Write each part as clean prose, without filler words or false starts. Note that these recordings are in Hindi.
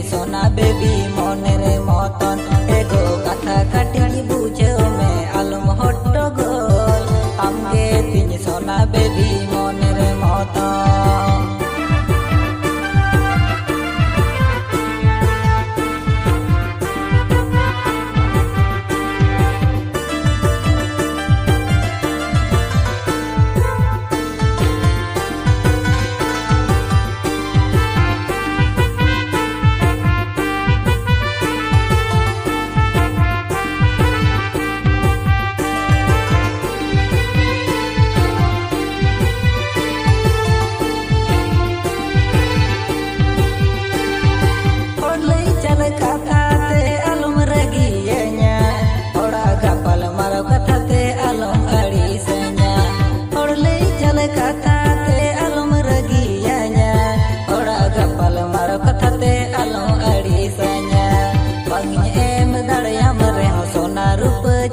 तिनी सोना बेबी मोनेरे मतन एगो कथा काटी बुझो में आलम हट्टो गोल आमगे तिनी सोना बेबी मोनेरे मतन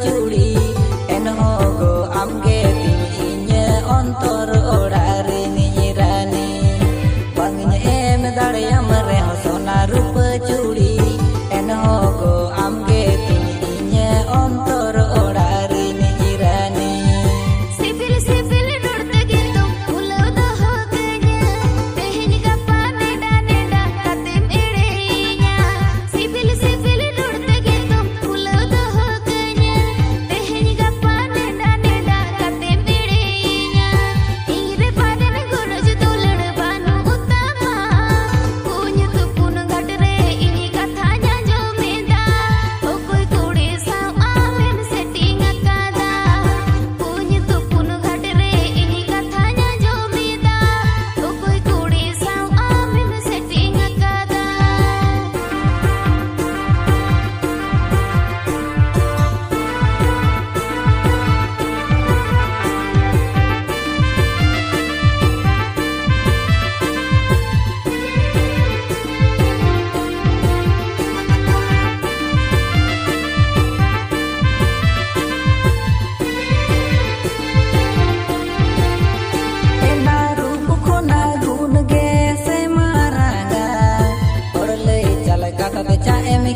चूड़ी एनहो गो आमगे तिनी अंतर ओड़ारे निरानी बांगिन एम दाड़ियाम रे सोना रूप चूड़ी एनहो गो आमगे तिनी अंतर ओड़ारे निरानी सिपिल सिपिल रोडते गिंदो फुलो दहो गया तेहन गप्पा नेडा नेडा कातेम एड़ेइया सिपिल सिपिल रोडते गिंदो फुलो दहो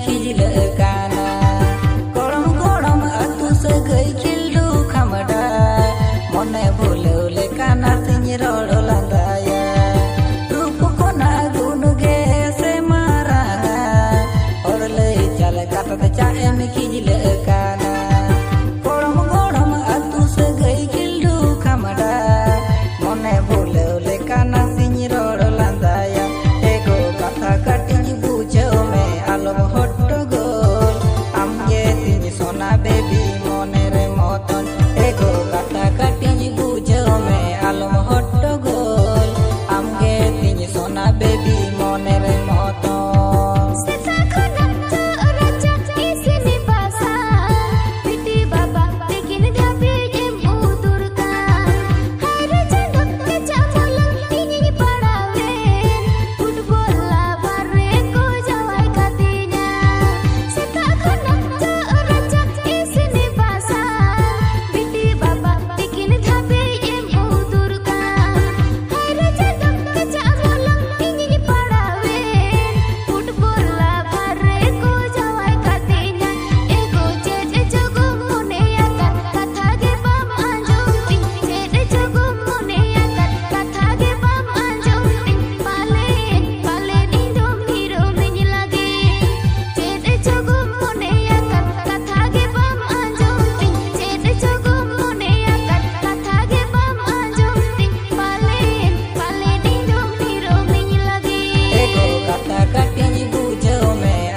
खिजिल काना गरम गरम अतु से गई खिल्डू खमडा मने भूले काना तिनी रोड लंदाया रूप कोना गुन गे से मारा और ले चल काटत चाहे में खिजिल काना गरम गरम अतु से गई खिल्डू खमडा मने भूले काना तिनी रोड लंदाया एगो कथा काटी बुझो में आलम हट्टो गोल आमगे तिनी सोना बेबी मोनेरे मतन एगो कथा काटी बुझो में आलम हट्टो गोल आमगे तिनी सोना बेबी मोनेरे मतन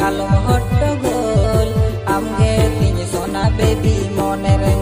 आलम हट्टो गोल आमगे तिनी सोना बेबी मोनेरे